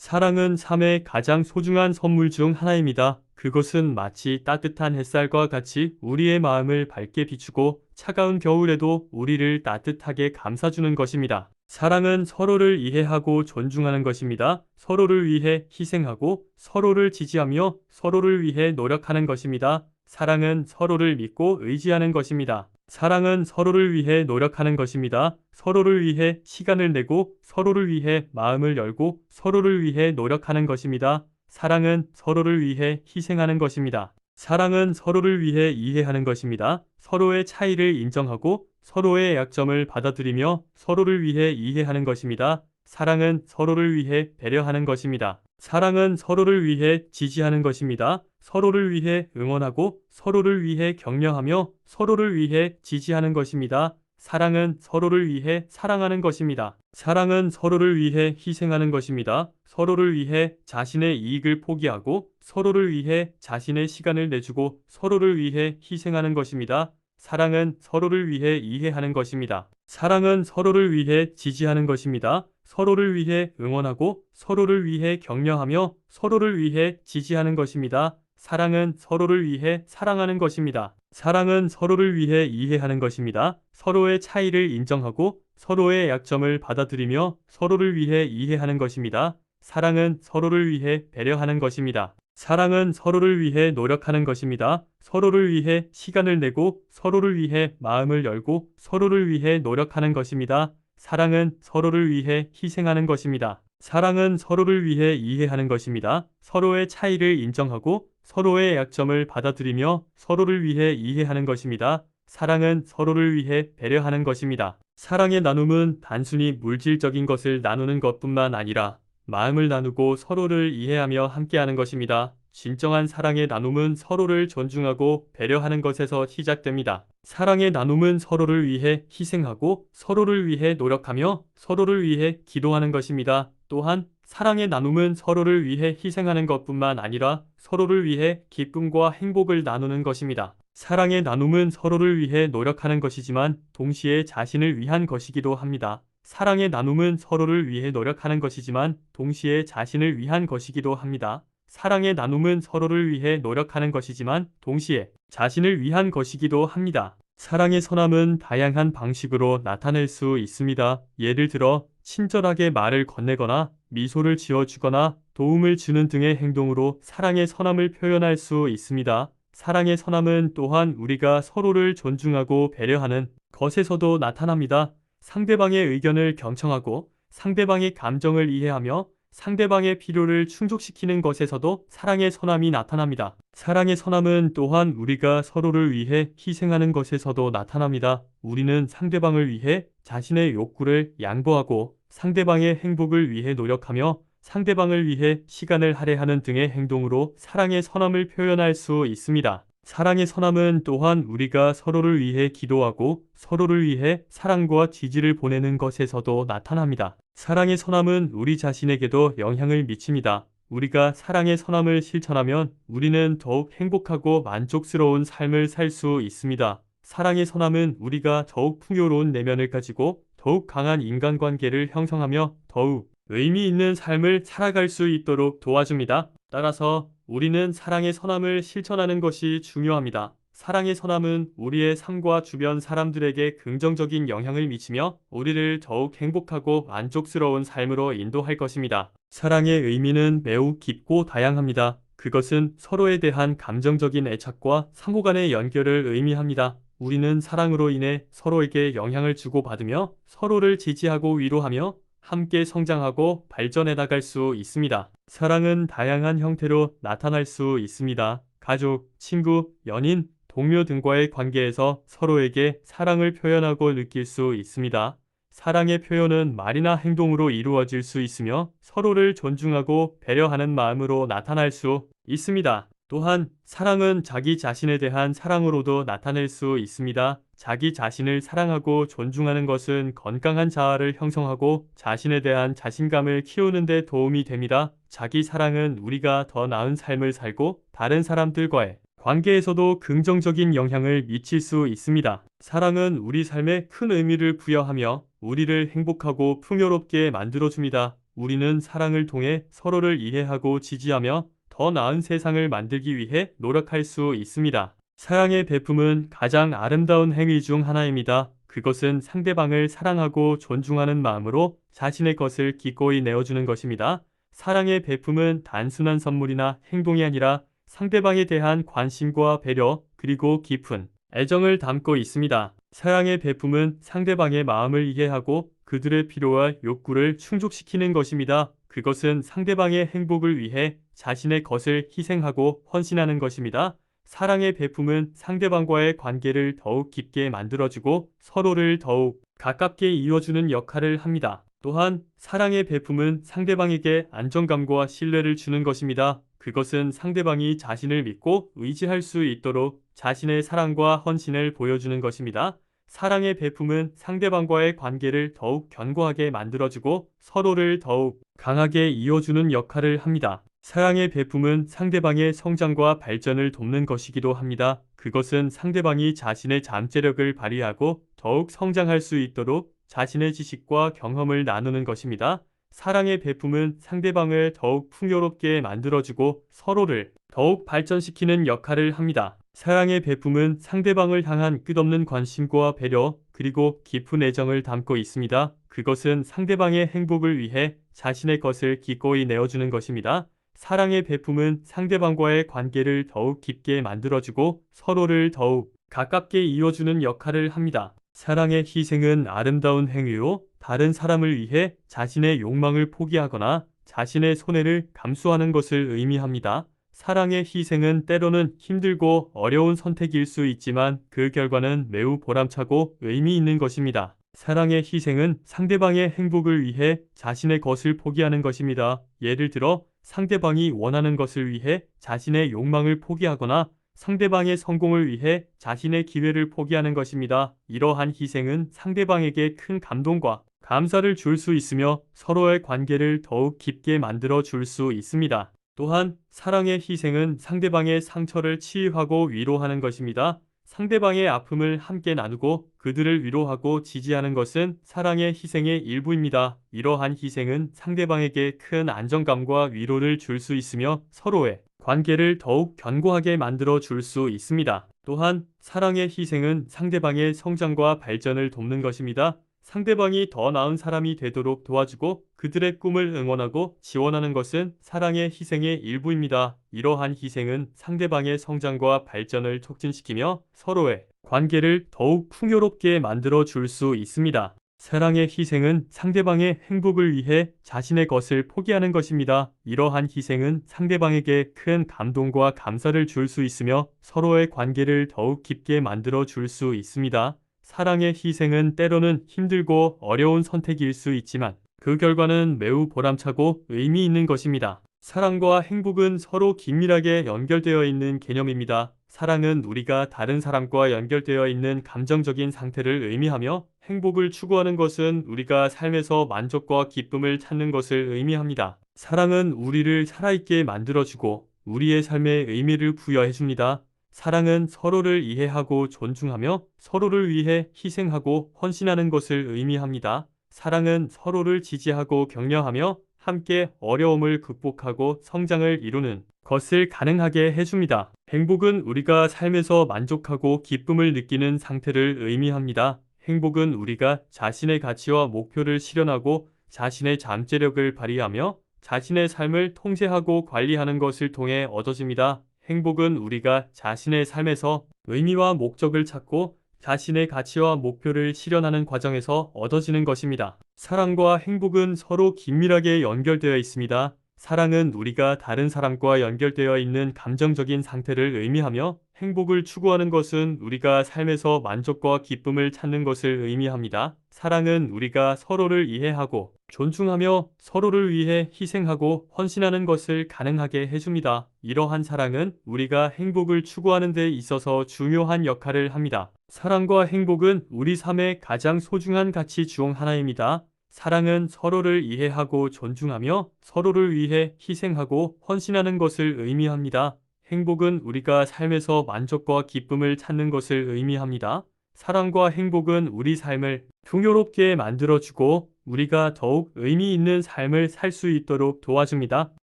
사랑은 삶의 가장 소중한 선물 중 하나입니다. 그것은 마치 따뜻한 햇살과 같이 우리의 마음을 밝게 비추고 차가운 겨울에도 우리를 따뜻하게 감싸주는 것입니다. 사랑은 서로를 이해하고 존중하는 것입니다. 서로를 위해 희생하고 서로를 지지하며 서로를 위해 노력하는 것입니다. 사랑은 서로를 믿고 의지하는 것입니다. 사랑은 서로를 위해 노력하는 것입니다. 서로를 위해 시간을 내고 서로를 위해 마음을 열고 서로를 위해 노력하는 것입니다. 사랑은 서로를 위해 희생하는 것입니다. 사랑은 서로를 위해 이해하는 것입니다. 서로의 차이를 인정하고 서로의 약점을 받아들이며 서로를 위해 이해하는 것입니다. 사랑은 서로를 위해 배려하는 것입니다. 사랑은 서로를 위해 지지하는 것입니다. 서로를 위해 응원하고 서로를 위해 격려하며 서로를 위해 지지하는 것입니다. 사랑은 서로를 위해 사랑하는 것입니다. 사랑은 서로를 위해 희생하는 것입니다. 서로를 위해 자신의 이익을 포기하고 서로를 위해 자신의 시간을 내주고 서로를 위해 희생하는 것입니다. 사랑은 서로를 위해 이해하는 것입니다. 사랑은 서로를 위해 지지하는 것입니다. 서로를 위해 응원하고 서로를 위해 격려하며 서로를 위해 지지하는 것입니다. 사랑은 서로를 위해 사랑하는 것입니다. 사랑은 서로를 위해 이해하는 것입니다. 서로의 차이를 인정하고 서로의 약점을 받아들이며 서로를 위해 이해하는 것입니다. 사랑은 서로를 위해 배려하는 것입니다. 사랑은 서로를 위해 노력하는 것입니다. 서로를 위해 시간을 내고 서로를 위해 마음을 열고 서로를 위해 노력하는 것입니다. 사랑은 서로를 위해 희생하는 것입니다. 사랑은 서로를 위해 이해하는 것입니다. 서로의 차이를 인정하고 서로의 약점을 받아들이며 서로를 위해 이해하는 것입니다. 사랑은 서로를 위해 배려하는 것입니다. 사랑의 나눔은 단순히 물질적인 것을 나누는 것뿐만 아니라 마음을 나누고 서로를 이해하며 함께하는 것입니다. 진정한 사랑의 나눔은 서로를 존중하고 배려하는 것에서 시작됩니다. 사랑의 나눔은 서로를 위해 희생하고 서로를 위해 노력하며 서로를 위해 기도하는 것입니다. 또한 사랑의 나눔은 서로를 위해 희생하는 것뿐만 아니라 서로를 위해 기쁨과 행복을 나누는 것입니다. 사랑의 나눔은 서로를 위해 노력하는 것이지만 동시에 자신을 위한 것이기도 합니다. 사랑의 나눔은 서로를 위해 노력하는 것이지만 동시에 자신을 위한 것이기도 합니다. 사랑의 나눔은 서로를 위해 노력하는 것이지만 동시에 자신을 위한 것이기도 합니다. 사랑의 선함은 다양한 방식으로 나타낼 수 있습니다. 예를 들어 친절하게 말을 건네거나 미소를 지어주거나 도움을 주는 등의 행동으로 사랑의 선함을 표현할 수 있습니다. 사랑의 선함은 또한 우리가 서로를 존중하고 배려하는 것에서도 나타납니다. 상대방의 의견을 경청하고 상대방의 감정을 이해하며 상대방의 필요를 충족시키는 것에서도 사랑의 선함이 나타납니다. 사랑의 선함은 또한 우리가 서로를 위해 희생하는 것에서도 나타납니다. 우리는 상대방을 위해 자신의 욕구를 양보하고 상대방의 행복을 위해 노력하며 상대방을 위해 시간을 할애하는 등의 행동으로 사랑의 선함을 표현할 수 있습니다. 사랑의 선함은 또한 우리가 서로를 위해 기도하고 서로를 위해 사랑과 지지를 보내는 것에서도 나타납니다. 사랑의 선함은 우리 자신에게도 영향을 미칩니다. 우리가 사랑의 선함을 실천하면 우리는 더욱 행복하고 만족스러운 삶을 살 수 있습니다. 사랑의 선함은 우리가 더욱 풍요로운 내면을 가지고 더욱 강한 인간관계를 형성하며 더욱 의미 있는 삶을 살아갈 수 있도록 도와줍니다. 따라서 우리는 사랑의 선함을 실천하는 것이 중요합니다. 사랑의 선함은 우리의 삶과 주변 사람들에게 긍정적인 영향을 미치며 우리를 더욱 행복하고 만족스러운 삶으로 인도할 것입니다. 사랑의 의미는 매우 깊고 다양합니다. 그것은 서로에 대한 감정적인 애착과 상호 간의 연결을 의미합니다. 우리는 사랑으로 인해 서로에게 영향을 주고받으며 서로를 지지하고 위로하며 함께 성장하고 발전해 나갈 수 있습니다. 사랑은 다양한 형태로 나타날 수 있습니다. 가족, 친구, 연인, 동료 등과의 관계에서 서로에게 사랑을 표현하고 느낄 수 있습니다. 사랑의 표현은 말이나 행동으로 이루어질 수 있으며 서로를 존중하고 배려하는 마음으로 나타날 수 있습니다. 또한 사랑은 자기 자신에 대한 사랑으로도 나타낼 수 있습니다. 자기 자신을 사랑하고 존중하는 것은 건강한 자아를 형성하고 자신에 대한 자신감을 키우는 데 도움이 됩니다. 자기 사랑은 우리가 더 나은 삶을 살고 다른 사람들과의 관계에서도 긍정적인 영향을 미칠 수 있습니다. 사랑은 우리 삶에 큰 의미를 부여하며 우리를 행복하고 풍요롭게 만들어줍니다. 우리는 사랑을 통해 서로를 이해하고 지지하며 더 나은 세상을 만들기 위해 노력할 수 있습니다. 사랑의 베품은 가장 아름다운 행위 중 하나입니다. 그것은 상대방을 사랑하고 존중하는 마음으로 자신의 것을 기꺼이 내어주는 것입니다. 사랑의 베품은 단순한 선물이나 행동이 아니라 상대방에 대한 관심과 배려, 그리고 깊은 애정을 담고 있습니다. 사랑의 베품은 상대방의 마음을 이해하고 그들의 필요와 욕구를 충족시키는 것입니다. 그것은 상대방의 행복을 위해 자신의 것을 희생하고 헌신하는 것입니다. 사랑의 베품은 상대방과의 관계를 더욱 깊게 만들어주고 서로를 더욱 가깝게 이어주는 역할을 합니다. 또한 사랑의 베품은 상대방에게 안정감과 신뢰를 주는 것입니다. 그것은 상대방이 자신을 믿고 의지할 수 있도록 자신의 사랑과 헌신을 보여주는 것입니다. 사랑의 베품은 상대방과의 관계를 더욱 견고하게 만들어주고 서로를 더욱 강하게 이어주는 역할을 합니다. 사랑의 베품은 상대방의 성장과 발전을 돕는 것이기도 합니다. 그것은 상대방이 자신의 잠재력을 발휘하고 더욱 성장할 수 있도록 자신의 지식과 경험을 나누는 것입니다. 사랑의 베품은 상대방을 더욱 풍요롭게 만들어주고 서로를 더욱 발전시키는 역할을 합니다. 사랑의 베품은 상대방을 향한 끝없는 관심과 배려, 그리고 깊은 애정을 담고 있습니다. 그것은 상대방의 행복을 위해 자신의 것을 기꺼이 내어주는 것입니다. 사랑의 베품은 상대방과의 관계를 더욱 깊게 만들어주고 서로를 더욱 가깝게 이어주는 역할을 합니다. 사랑의 희생은 아름다운 행위로 다른 사람을 위해 자신의 욕망을 포기하거나 자신의 손해를 감수하는 것을 의미합니다. 사랑의 희생은 때로는 힘들고 어려운 선택일 수 있지만 그 결과는 매우 보람차고 의미 있는 것입니다. 사랑의 희생은 상대방의 행복을 위해 자신의 것을 포기하는 것입니다. 예를 들어 상대방이 원하는 것을 위해 자신의 욕망을 포기하거나 상대방의 성공을 위해 자신의 기회를 포기하는 것입니다. 이러한 희생은 상대방에게 큰 감동과 감사를 줄 수 있으며 서로의 관계를 더욱 깊게 만들어 줄 수 있습니다. 또한 사랑의 희생은 상대방의 상처를 치유하고 위로하는 것입니다. 상대방의 아픔을 함께 나누고 그들을 위로하고 지지하는 것은 사랑의 희생의 일부입니다. 이러한 희생은 상대방에게 큰 안정감과 위로를 줄 수 있으며 서로의 관계를 더욱 견고하게 만들어 줄 수 있습니다. 또한 사랑의 희생은 상대방의 성장과 발전을 돕는 것입니다. 상대방이 더 나은 사람이 되도록 도와주고 그들의 꿈을 응원하고 지원하는 것은 사랑의 희생의 일부입니다. 이러한 희생은 상대방의 성장과 발전을 촉진시키며 서로의 관계를 더욱 풍요롭게 만들어 줄 수 있습니다. 사랑의 희생은 상대방의 행복을 위해 자신의 것을 포기하는 것입니다. 이러한 희생은 상대방에게 큰 감동과 감사를 줄 수 있으며 서로의 관계를 더욱 깊게 만들어 줄 수 있습니다. 사랑의 희생은 때로는 힘들고 어려운 선택일 수 있지만 그 결과는 매우 보람차고 의미 있는 것입니다. 사랑과 행복은 서로 긴밀하게 연결되어 있는 개념입니다. 사랑은 우리가 다른 사람과 연결되어 있는 감정적인 상태를 의미하며 행복을 추구하는 것은 우리가 삶에서 만족과 기쁨을 찾는 것을 의미합니다. 사랑은 우리를 살아있게 만들어주고 우리의 삶에 의미를 부여해줍니다. 사랑은 서로를 이해하고 존중하며 서로를 위해 희생하고 헌신하는 것을 의미합니다. 사랑은 서로를 지지하고 격려하며 함께 어려움을 극복하고 성장을 이루는 것을 가능하게 해줍니다. 행복은 우리가 삶에서 만족하고 기쁨을 느끼는 상태를 의미합니다. 행복은 우리가 자신의 가치와 목표를 실현하고 자신의 잠재력을 발휘하며 자신의 삶을 통제하고 관리하는 것을 통해 얻어집니다. 행복은 우리가 자신의 삶에서 의미와 목적을 찾고 자신의 가치와 목표를 실현하는 과정에서 얻어지는 것입니다. 사랑과 행복은 서로 긴밀하게 연결되어 있습니다. 사랑은 우리가 다른 사람과 연결되어 있는 감정적인 상태를 의미하며 행복을 추구하는 것은 우리가 삶에서 만족과 기쁨을 찾는 것을 의미합니다. 사랑은 우리가 서로를 이해하고 존중하며 서로를 위해 희생하고 헌신하는 것을 가능하게 해줍니다. 이러한 사랑은 우리가 행복을 추구하는 데 있어서 중요한 역할을 합니다. 사랑과 행복은 우리 삶의 가장 소중한 가치 중 하나입니다. 사랑은 서로를 이해하고 존중하며 서로를 위해 희생하고 헌신하는 것을 의미합니다. 행복은 우리가 삶에서 만족과 기쁨을 찾는 것을 의미합니다. 사랑과 행복은 우리 삶을 풍요롭게 만들어주고 우리가 더욱 의미 있는 삶을 살 수 있도록 도와줍니다.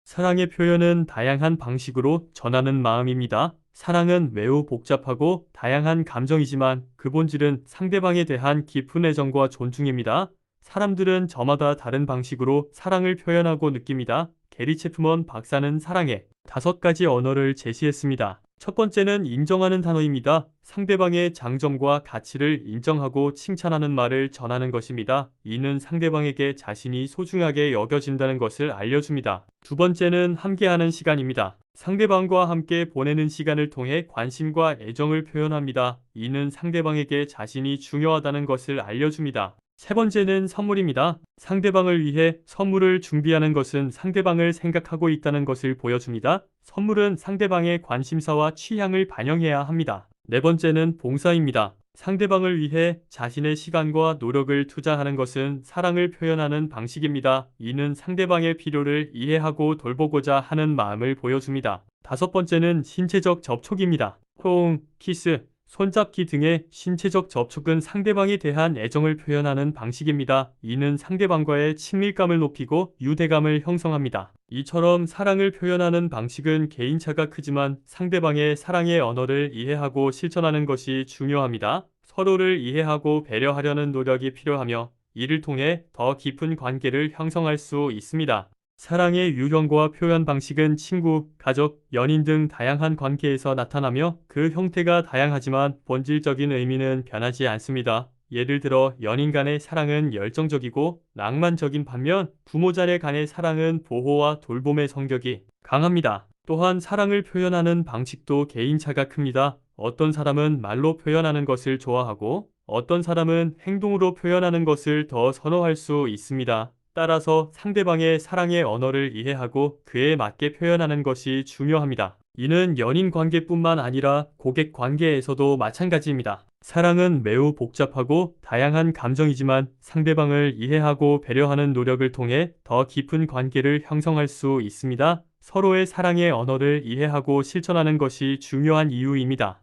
사랑의 표현은 다양한 방식으로 전하는 마음입니다. 사랑은 매우 복잡하고 다양한 감정이지만 그 본질은 상대방에 대한 깊은 애정과 존중입니다. 사람들은 저마다 다른 방식으로 사랑을 표현하고 느낍니다. 게리 체프먼 박사는 사랑의 5가지 언어를 제시했습니다. 첫 번째는 인정하는 단어입니다. 상대방의 장점과 가치를 인정하고 칭찬하는 말을 전하는 것입니다. 이는 상대방에게 자신이 소중하게 여겨진다는 것을 알려줍니다. 두 번째는 함께하는 시간입니다. 상대방과 함께 보내는 시간을 통해 관심과 애정을 표현합니다. 이는 상대방에게 자신이 중요하다는 것을 알려줍니다. 세 번째는 선물입니다. 상대방을 위해 선물을 준비하는 것은 상대방을 생각하고 있다는 것을 보여줍니다. 선물은 상대방의 관심사와 취향을 반영해야 합니다. 네 번째는 봉사입니다. 상대방을 위해 자신의 시간과 노력을 투자하는 것은 사랑을 표현하는 방식입니다. 이는 상대방의 필요를 이해하고 돌보고자 하는 마음을 보여줍니다. 다섯 번째는 신체적 접촉입니다. 호응, 키스, 손잡기 등의 신체적 접촉은 상대방에 대한 애정을 표현하는 방식입니다. 이는 상대방과의 친밀감을 높이고 유대감을 형성합니다. 이처럼 사랑을 표현하는 방식은 개인차가 크지만 상대방의 사랑의 언어를 이해하고 실천하는 것이 중요합니다. 서로를 이해하고 배려하려는 노력이 필요하며 이를 통해 더 깊은 관계를 형성할 수 있습니다. 사랑의 유형과 표현 방식은 친구, 가족, 연인 등 다양한 관계에서 나타나며 그 형태가 다양하지만 본질적인 의미는 변하지 않습니다. 예를 들어 연인 간의 사랑은 열정적이고 낭만적인 반면 부모 자녀 간의 사랑은 보호와 돌봄의 성격이 강합니다. 또한 사랑을 표현하는 방식도 개인차가 큽니다. 어떤 사람은 말로 표현하는 것을 좋아하고 어떤 사람은 행동으로 표현하는 것을 더 선호할 수 있습니다. 따라서 상대방의 사랑의 언어를 이해하고 그에 맞게 표현하는 것이 중요합니다. 이는 연인 관계뿐만 아니라 고객 관계에서도 마찬가지입니다. 사랑은 매우 복잡하고 다양한 감정이지만 상대방을 이해하고 배려하는 노력을 통해 더 깊은 관계를 형성할 수 있습니다. 서로의 사랑의 언어를 이해하고 실천하는 것이 중요한 이유입니다.